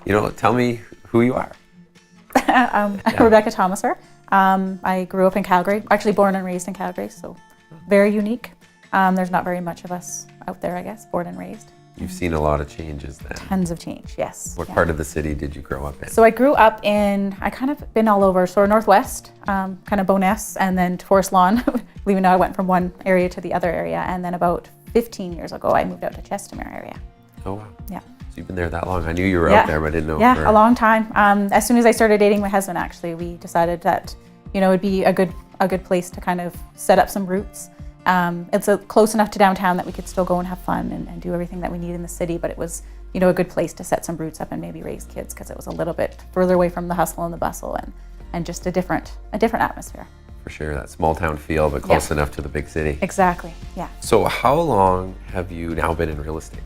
Tell me who you are. Rebecca Tomasir. I grew up in Calgary, actually born and raised in Calgary, so very unique. There's not very much of us out there, I guess, born and raised. You've seen a lot of changes then. Tons of change, yes. What part of the city did you grow up in? So I grew up I kind of been all over, so Northwest, kind of Bowness, and then to Forest Lawn. Even though I went from one area to the other area, and then about 15 years ago, I moved out to Chestermere area. Oh, wow. Yeah. So you've been there that long. I knew you were out there, but I didn't know. Yeah, a long time. As soon as I started dating my husband, actually, we decided that, it'd be a good place to kind of set up some roots. It's close enough to downtown that we could still go and have fun and do everything that we need in the city, but it was, a good place to set some roots up and maybe raise kids, because it was a little bit further away from the hustle and the bustle and just a different atmosphere. For sure, that small town feel, but close enough to the big city. Exactly, yeah. So how long have you now been in real estate?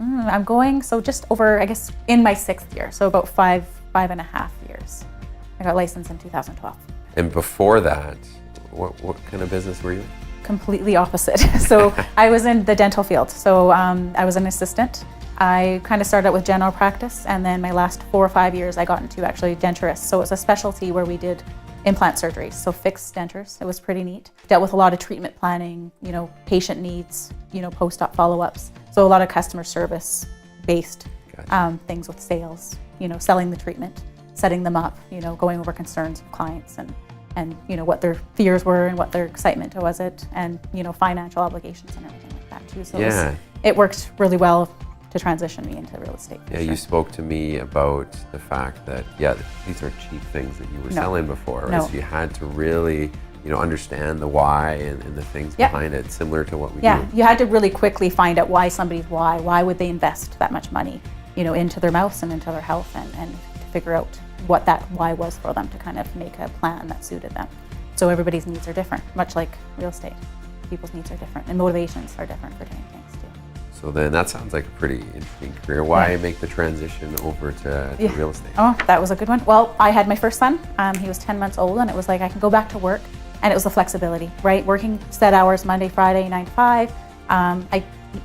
I'm going, so just over, I guess, in my 6th year, so about five and a half years. I got licensed in 2012. And before that, what kind of business were you in? Completely opposite. So I was in the dental field. So I was an assistant. I kind of started out with general practice, and then my last 4 or 5 years I got into actually denturist. So it's a specialty where we did implant surgeries, so fixed dentures. It was pretty neat. Dealt with a lot of treatment planning, patient needs, post-op follow-ups. So a lot of customer service based things with sales, selling the treatment, setting them up, going over concerns of clients and what their fears were and what their excitement was and financial obligations and everything like that too. So it worked really well to transition me into real estate. Yeah, you spoke to me about the fact that, these are cheap things that you were selling before, right? So you had to really, understand the why and the things behind it, similar to what we do. Yeah, you had to really quickly find out why somebody's why. Why would they invest that much money, into their mouse and into their health, and to figure out what that why was for them, to kind of make a plan that suited them. So everybody's needs are different, much like real estate. People's needs are different and motivations are different for doing things too. So then that sounds like a pretty interesting career. Why make the transition over to real estate? Oh, that was a good one. Well, I had my first son. He was 10 months old, and it was like I can go back to work, and it was the flexibility, right? Working set hours, Monday, Friday, 9 to 5.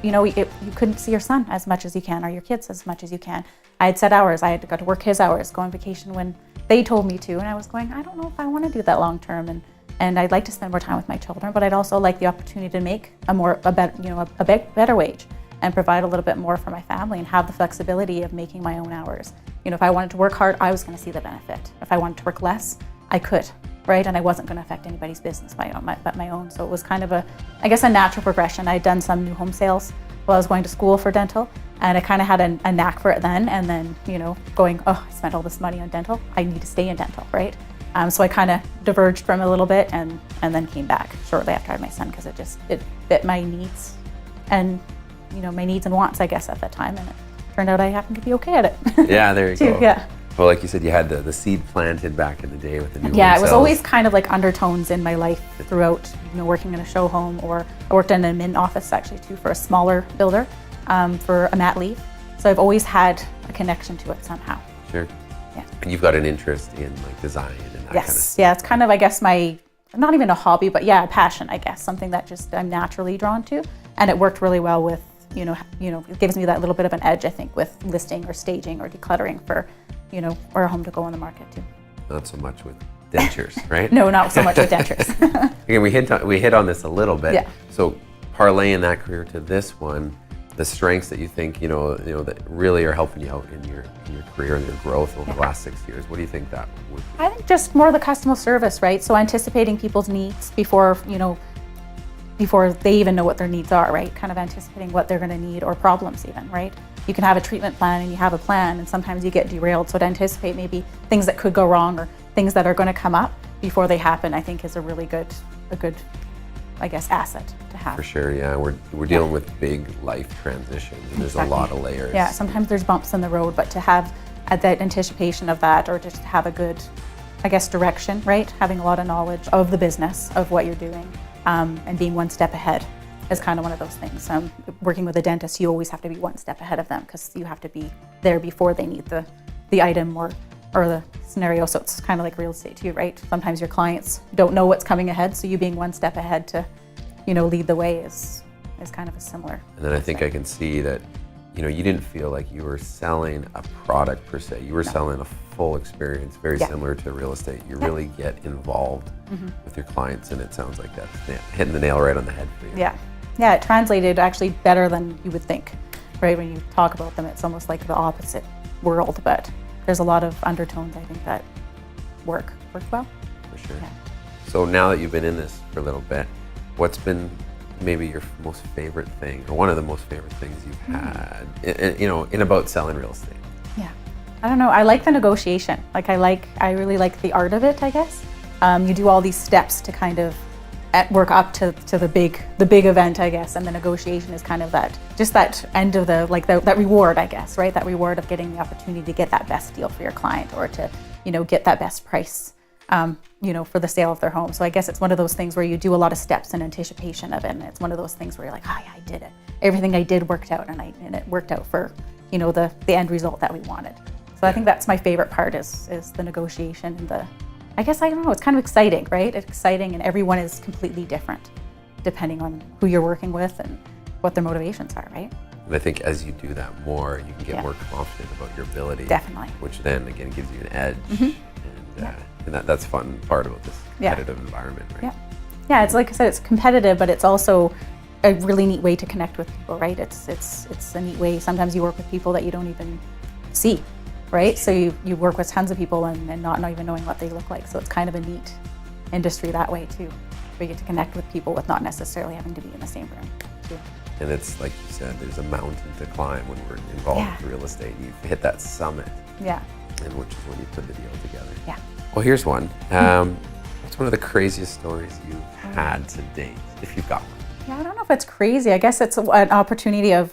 You couldn't see your son as much as you can, or your kids as much as you can. I had set hours. I had to go to work his hours, go on vacation when they told me to, and I was going, I don't know if I want to do that long term, and I'd like to spend more time with my children, but I'd also like the opportunity to make a better wage and provide a little bit more for my family and have the flexibility of making my own hours. If I wanted to work hard, I was going to see the benefit. If I wanted to work less, I could, right? And I wasn't going to affect anybody's business but my own. So it was kind of a natural progression. I'd done some new home sales while I was going to school for dental, and I kind of had a knack for it then. And then, going, I spent all this money on dental. I need to stay in dental, right? So I kind of diverged from it a little bit and then came back shortly after I had my son, because it fit my needs and my needs and wants, I guess, at that time, and it turned out I happened to be okay at it. Yeah, there you too, go. Yeah. Well, like you said, you had the seed planted back in the day with the new Yeah, home it was sales. always kind of like undertones in my life throughout, working in a show home, or I worked in an admin office actually too for a smaller builder for a mat leave. So I've always had a connection to it somehow. Sure. Yeah. And you've got an interest in design and that kind of stuff. Yeah, it's kind of, I guess, not even a hobby, but a passion, I guess, something that just I'm naturally drawn to. And it worked really well with, it gives me that little bit of an edge, I think, with listing or staging or decluttering for, or a home to go on the market too. Not so much with dentures, right? No, not so much with dentures. Again, we hit on this a little bit. Yeah. So parlaying that career to this one, the strengths that you think, that really are helping you out in your career and your growth over the last 6 years, what do you think that would be? I think just more the customer service, right? So anticipating people's needs before they even know what their needs are, right? Kind of anticipating what they're going to need, or problems even, right? You can have a treatment plan and you have a plan, and sometimes you get derailed. So to anticipate maybe things that could go wrong or things that are going to come up before they happen, I think is a really good, I guess, asset to have. For sure, yeah. We're dealing with big life transitions, and there's a lot of layers. Yeah, sometimes there's bumps in the road, but to have that anticipation of that, or just to have a good, I guess, direction, right? Having a lot of knowledge of the business, of what you're doing, and being one step ahead is kind of one of those things. Working with a dentist, you always have to be one step ahead of them, because you have to be there before they need the item or the scenario. So it's kind of like real estate too, right? Sometimes your clients don't know what's coming ahead, so you being one step ahead to, lead the way is kind of a similar. And then I think I can see that you didn't feel like you were selling a product per se. You were selling a full experience, very similar to real estate. You really get involved with your clients, and it sounds like that's hitting the nail right on the head for you. Yeah, it translated actually better than you would think, right? When you talk about them, it's almost like the opposite world, but there's a lot of undertones, I think, that work well. For sure. Yeah. So now that you've been in this for a little bit, what's been maybe your most favorite thing, or one of the most favorite things you've had, in about selling real estate? Yeah, I don't know. I like the negotiation. I really like the art of it, I guess. You do all these steps to kind of work up to the big event, I guess, and the negotiation is kind of that end of that reward, I guess, right? That reward of getting the opportunity to get that best deal for your client, or to, get that best price, for the sale of their home. So I guess it's one of those things where you do a lot of steps in anticipation of it, and it's one of those things where you're like, yeah, I did it. Everything I did worked out, and it worked out for, the end result that we wanted. So I think that's my favorite part is the negotiation and I guess, I don't know, it's kind of exciting, right? It's exciting, and everyone is completely different depending on who you're working with and what their motivations are, right? And I think as you do that more, you can get more confident about your ability. Definitely. Which then again gives you an edge. And that's fun part about this competitive environment, right? Yeah, it's like I said, it's competitive, but it's also a really neat way to connect with people, right? It's a neat way. Sometimes you work with people that you don't even see, right? So you work with tons of people and not even knowing what they look like. So it's kind of a neat industry that way too, where you get to connect with people with not necessarily having to be in the same room too. And it's like you said, there's a mountain to climb when we're involved with real estate. You hit that summit. Yeah. And which is when you put the deal together. Yeah. Well, here's one. What's one of the craziest stories you've had to date, if you've got one? Yeah, I don't know if it's crazy. I guess it's an opportunity of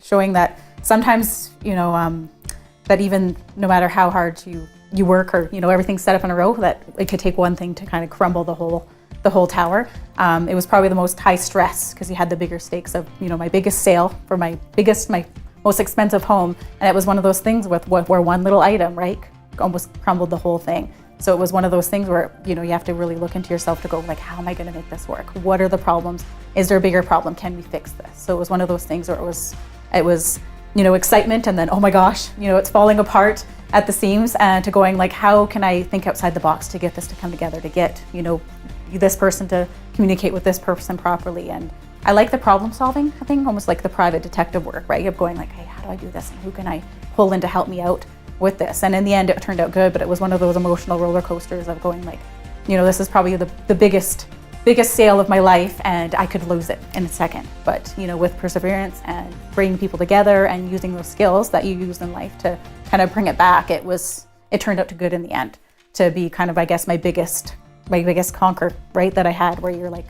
showing that sometimes, that even no matter how hard you work, or everything's set up in a row, that it could take one thing to kind of crumble the whole tower. It was probably the most high stress because you had the bigger stakes of my biggest sale for my most expensive home, and it was one of those things where one little item, right, almost crumbled the whole thing. So it was one of those things where you have to really look into yourself to go like, how am I going to make this work? What are the problems? Is there a bigger problem? Can we fix this? So it was one of those things where it was excitement, and then, oh my gosh, it's falling apart at the seams, and to going like, how can I think outside the box to get this to come together, to get, this person to communicate with this person properly. And I like the problem solving, I think, almost like the private detective work, right? You're going like, hey, how do I do this? And who can I pull in to help me out with this? And in the end, it turned out good, but it was one of those emotional roller coasters of going like, this is probably the biggest sale of my life, and I could lose it in a second. But, with perseverance and bringing people together and using those skills that you use in life to kind of bring it back, it turned out to good in the end, to be kind of, I guess, my biggest conquer, right, that I had, where you're like,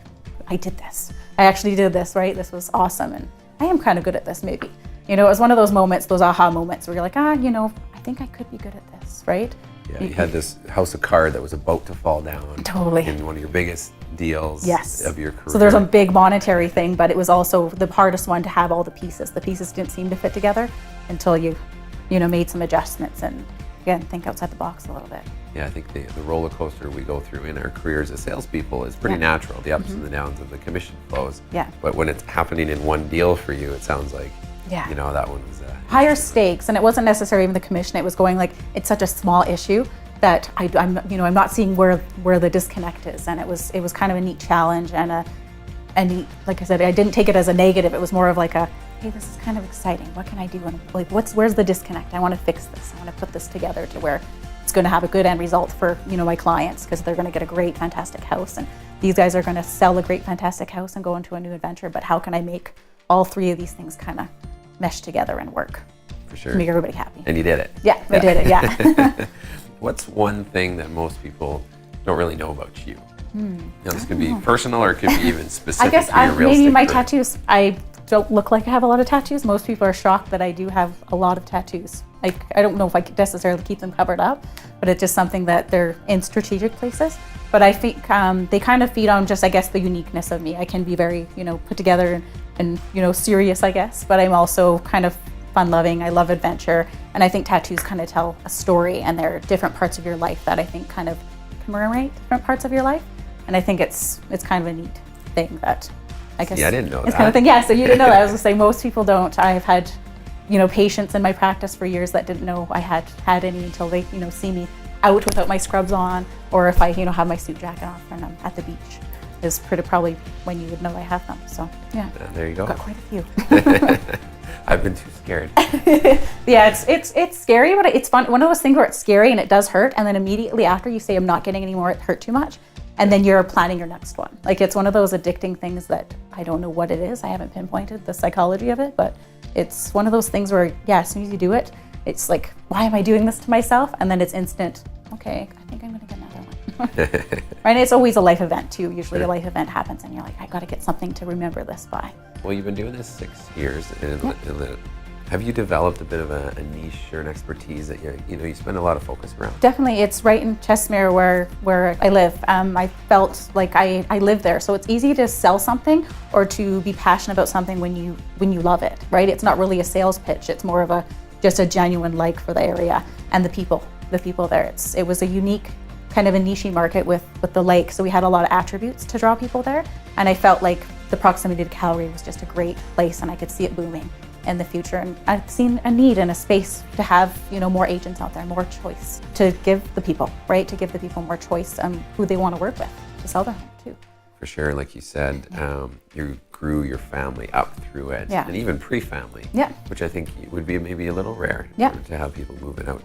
I did this. I actually did this, right? This was awesome, and I am kind of good at this maybe. It was one of those moments, those aha moments where you're like, I think I could be good at this, right? Yeah, you had this house of cards that was about to fall down. Totally. In one of your biggest deals of your career. So there's a big monetary thing, but it was also the hardest one to have all the pieces. The pieces didn't seem to fit together until you made some adjustments and, again, think outside the box a little bit. Yeah, I think the roller coaster we go through in our careers as salespeople is pretty natural, the ups and the downs of the commission flows. Yeah. But when it's happening in one deal for you, it sounds like, that one was higher stakes, and it wasn't necessarily even the commission. It was going like, it's such a small issue that I'm not seeing where the disconnect is, and it was kind of a neat challenge and like I said, I didn't take it as a negative. It was more of like a, hey, this is kind of exciting. What can I do? And like, where's the disconnect? I want to fix this. I want to put this together to where it's going to have a good end result for my clients, because they're going to get a great, fantastic house, and these guys are going to sell a great, fantastic house and go into a new adventure. But how can I make all three of these things kind of mesh together and work? For sure. To make everybody happy. And you did it. Yeah, I did it. Yeah. What's one thing that most people don't really know about you? This could be personal, or it could be even specific. I guess to your real maybe estate my career. tattoos. I don't look like I have a lot of tattoos. Most people are shocked that I do have a lot of tattoos. Like, I don't know if I could necessarily keep them covered up, but it's just something that they're in strategic places. But I think they kind of feed on just, I guess, the uniqueness of me. I can be very, put together and serious, I guess. But I'm also kind of fun-loving. I love adventure, and I think tattoos kind of tell a story, and they're different parts of your life that I think kind of commemorate different parts of your life. And I think it's kind of a neat thing that I guess. Yeah, I didn't know it's that. kind of thing. Yeah, so you didn't know that. I was gonna say most people don't. I've had, patients in my practice for years that didn't know I had any until they, see me out without my scrubs on, or if I, have my suit jacket on when I'm at the beach, is probably when you would know I have them. So yeah, there you go. Got quite a few. I've been too scared. Yeah, it's scary, but it's fun. One of those things where it's scary and it does hurt, and then immediately after you say I'm not getting any more, it hurt too much, and then you're planning your next one. Like, it's one of those addicting things that I don't know what it is. I haven't pinpointed the psychology of it, but it's one of those things where, as soon as you do it, it's like, why am I doing this to myself? And then it's instant, okay, I think I'm gonna get another one. Right? It's always a life event too. Usually a life event happens and you're like, I gotta get something to remember this by. Well, you've been doing this 6 years, and have you developed a bit of a niche or an expertise that you spend a lot of focus around? Definitely. It's right in Chestermere where I live. I felt like I live there, so it's easy to sell something or to be passionate about something when you love it, right? It's not really a sales pitch. It's more of just a genuine like for the area and the people there. It was a unique kind of a niche market with the lake, so we had a lot of attributes to draw people there, and I felt like the proximity to Calgary was just a great place, and I could see it booming in the future. And I've seen a need and a space to have more agents out there, more choice to give the people, right? To give the people more choice who they want to work with to sell their home too. For sure, like you said, you grew your family up through it, and even pre-family, which I think would be maybe a little rare to have people moving out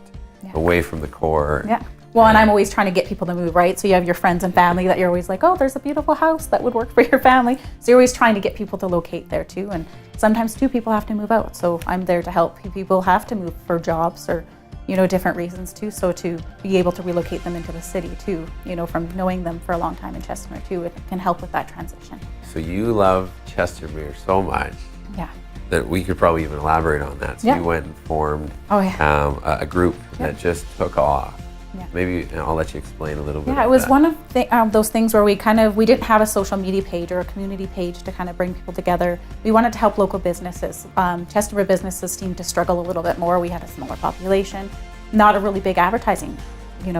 away from the core. Yeah. Well, and I'm always trying to get people to move, right? So you have your friends and family that you're always like, oh, there's a beautiful house that would work for your family. So you're always trying to get people to locate there too. And sometimes too, people have to move out. So I'm there to help people have to move for jobs or, different reasons too. So to be able to relocate them into the city too, from knowing them for a long time in Chestermere too, it can help with that transition. So you love Chestermere so much. Yeah. That we could probably even elaborate on that. So you went and formed a group that just took off. Yeah. Maybe I'll let you explain a little bit. Yeah, it was one of those things where we didn't have a social media page or a community page to kind of bring people together. We wanted to help local businesses. Chestermere businesses seemed to struggle a little bit more. We had a smaller population, not a really big advertising,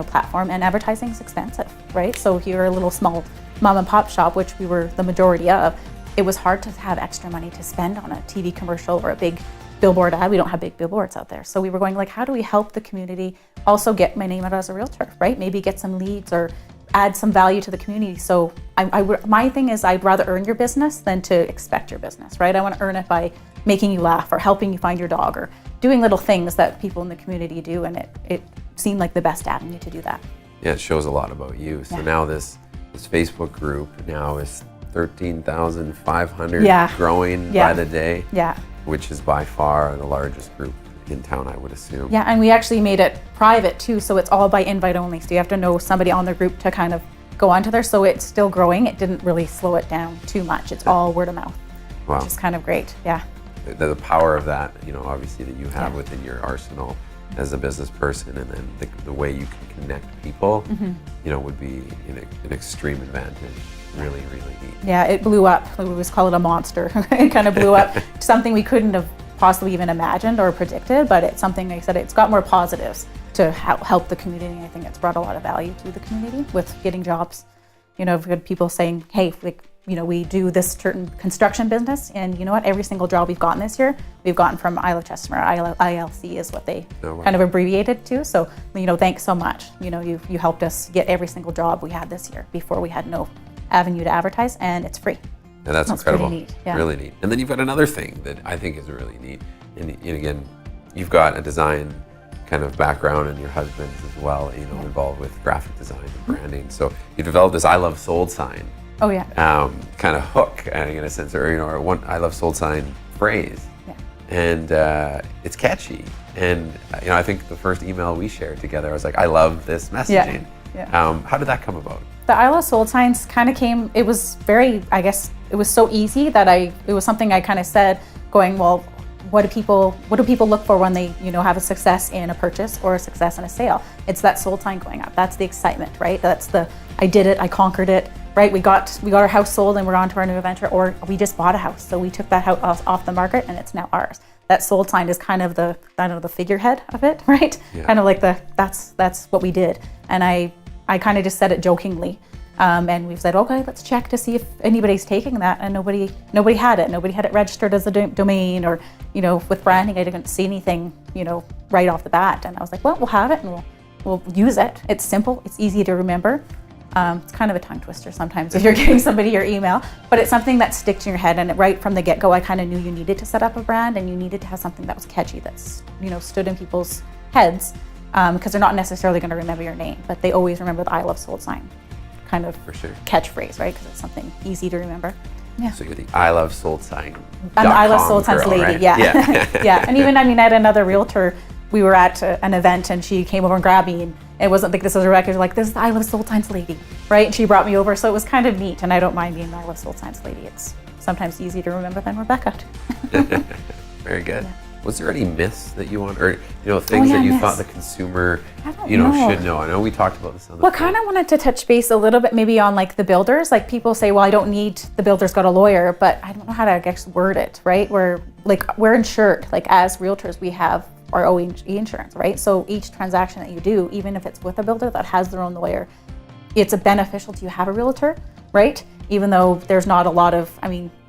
platform, and advertising is expensive, right? So if you're a little small mom and pop shop, which we were the majority of, it was hard to have extra money to spend on a TV commercial or a big billboard ad. We don't have big billboards out there. So we were going like, how do we help the community also get my name out as a realtor, right? Maybe get some leads or add some value to the community. So my thing is I'd rather earn your business than to expect your business, right? I want to earn it by making you laugh or helping you find your dog or doing little things that people in the community do. And it seemed like the best avenue to do that. Yeah, it shows a lot about you. So now this Facebook group now is 13,500 growing by the day. Yeah. Which is by far the largest group in town, I would assume. Yeah, and we actually made it private too, so it's all by invite only. So you have to know somebody on the group to kind of go onto there. So it's still growing. It didn't really slow it down too much. It's all word of mouth, which is kind of great. Yeah. The power of that, obviously that you have within your arsenal as a business person, and then the way you can connect people, would be an extreme advantage. Really, really neat. Yeah, it blew up. We always call it a monster. It kind of blew up. Something we couldn't have possibly even imagined or predicted, but it's something, like I said, it's got more positives to help the community. I think it's brought a lot of value to the community with getting jobs. We've had people saying, hey, we do this certain construction business, and you know what? Every single job we've gotten this year, we've gotten from I Love Chestermere. ILC is what they kind of abbreviated to. So, thanks so much. You helped us get every single job we had this year. Before we had no avenue to advertise, and it's free. Yeah, that's incredible. Pretty neat. Yeah. Really neat. And then you've got another thing that I think is really neat. And again, you've got a design kind of background, and your husband as well, involved with graphic design and branding. So you developed this I Love Sold sign. Oh yeah. Kind of hook in a sense, or one I Love Sold sign phrase. Yeah. And it's catchy. And I think the first email we shared together, I was like, I love this messaging. Yeah. How did that come about? The I Love Sold signs kind of came, it was very, I guess, it was so easy that it was something I kind of said, going, well, what do people look for when they, have a success in a purchase or a success in a sale? It's that sold sign going up. That's the excitement, right? That's I did it, I conquered it, right? We got our house sold and we're on to our new adventure, or we just bought a house. So we took that house off the market and it's now ours. That sold sign is kind of the figurehead of it, right? Yeah. Kind of like that's what we did. And I kind of just said it jokingly. And we've said, okay, let's check to see if anybody's taking that, and nobody had it. Nobody had it registered as a domain, or with branding, I didn't see anything right off the bat. And I was like, well, we'll have it and we'll use it. It's simple, it's easy to remember. It's kind of a tongue twister sometimes if you're giving somebody your email, but it's something that sticks in your head. And right from the get-go, I kind of knew you needed to set up a brand, and you needed to have something that was catchy, that's stood in people's heads, because they're not necessarily going to remember your name, but they always remember the I Love Sold sign kind of For sure. catchphrase, right? Because it's something easy to remember. Yeah. So you're the I Love Sold sign. I'm the I Love Sold signs lady. Right? Yeah. Yeah. Yeah. And even, I had another realtor. We were at an event, and she came over and grabbed me, and it wasn't like this was a record. Like, this is the I Love Sold signs lady, right? And she brought me over, so it was kind of neat. And I don't mind being the I Love Sold signs lady. It's sometimes easy to remember than Rebecca. Very good. Yeah. Was there any myths that you want, or things that you myths. thought the consumer know. should know? I know we talked about this on the Well, phone. kind of wanted to touch base a little bit maybe on like the builders. Like, people say, well, I don't need, the builder's got a lawyer, but I don't know how to, I guess, word it, right? We're insured. Like, as realtors, we have our own insurance, right? So each transaction that you do, even if it's with a builder that has their own lawyer, it's a beneficial to you have a realtor, right? Even though there's not a lot of,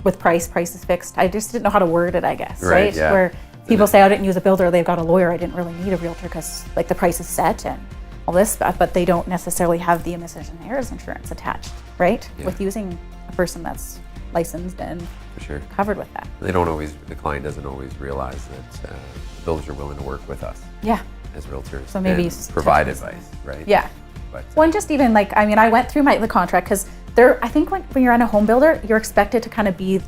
with price is fixed. I just didn't know how to word it, I guess, right? Yeah. Where people say, I didn't use a builder, they've got a lawyer, I didn't really need a realtor because like the price is set and all this stuff, but they don't necessarily have the omissions and errors insurance attached, right? Yeah. With using a person that's licensed and For sure. covered with that. The client doesn't always realize that the builders are willing to work with us Yeah. as realtors. So maybe and provide advice, right? Yeah. But Well, and just even like, I went through the contract, because I think when you're on a home builder, you're expected to kind of be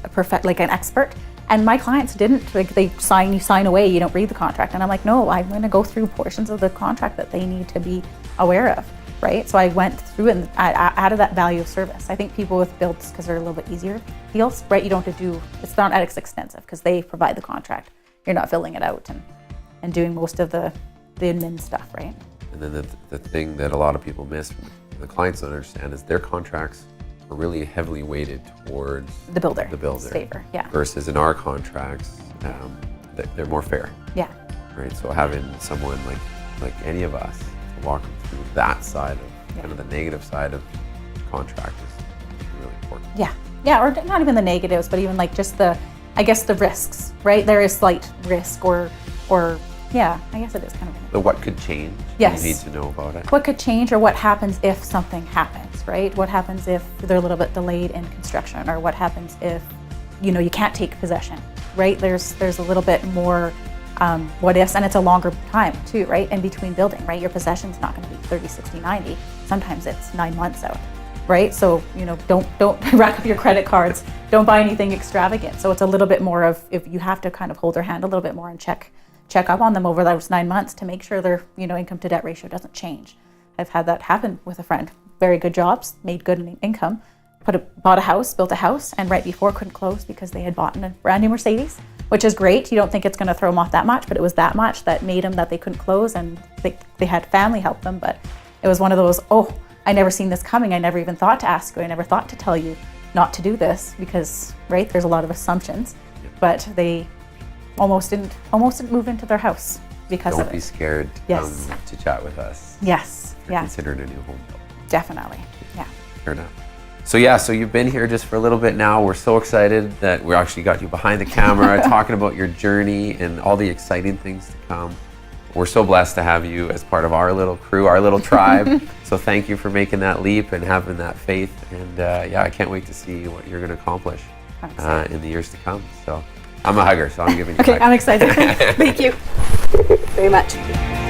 like an expert. And my clients didn't, like, you sign away, you don't read the contract. And I'm like, no, I'm going to go through portions of the contract that they need to be aware of, right? So I went through and I added that value of service. I think people with builds, because they're a little bit easier deals, right? You don't have to do, it's not as extensive because they provide the contract. You're not filling it out and doing most of the admin stuff, right? And then the thing that a lot of people miss, the clients don't understand, is their contracts are really heavily weighted towards The builder. Favor, yeah. Versus in our contracts, they're more fair, Yeah. right? So having someone like any of us to walk them through that side of kind of the negative side of the contract is really important. Yeah. Yeah, or not even the negatives, but even like just the risks, right? There is slight risk or yeah, I guess it is kind of. The what could change. Yes. You need to know about it. What could change, or what happens if something happens, right? What happens if they're a little bit delayed in construction, or what happens if, you can't take possession, right? There's a little bit more what ifs, and it's a longer time too, right? In between building, right? Your possession's not going to be 30, 60, 90. Sometimes it's 9 months out, right? So, don't rack up your credit cards. Don't buy anything extravagant. So it's a little bit more of, if you have to kind of hold their hand a little bit more and check up on them over those 9 months to make sure their income to debt ratio doesn't change. I've had that happen with a friend. Very good jobs, made good income, bought a house, built a house, and right before couldn't close because they had bought a brand new Mercedes, which is great. You don't think it's going to throw them off that much, but it was that much that made them that they couldn't close, and they had family help them. But it was one of those, I never seen this coming. I never even thought to ask you. I never thought to tell you not to do this because, right, there's a lot of assumptions, but they almost didn't move into their house because of it. Don't be scared to Yes. come to chat with us. Yes. If you're considering a new home build. Definitely. Yeah. Fair enough. So you've been here just for a little bit now. We're so excited that we actually got you behind the camera talking about your journey and all the exciting things to come. We're so blessed to have you as part of our little crew, our little tribe. So thank you for making that leap and having that faith. And I can't wait to see what you're going to accomplish in the years to come. So I'm a hugger, so I'm giving you a hug. I'm excited. Thank you very much.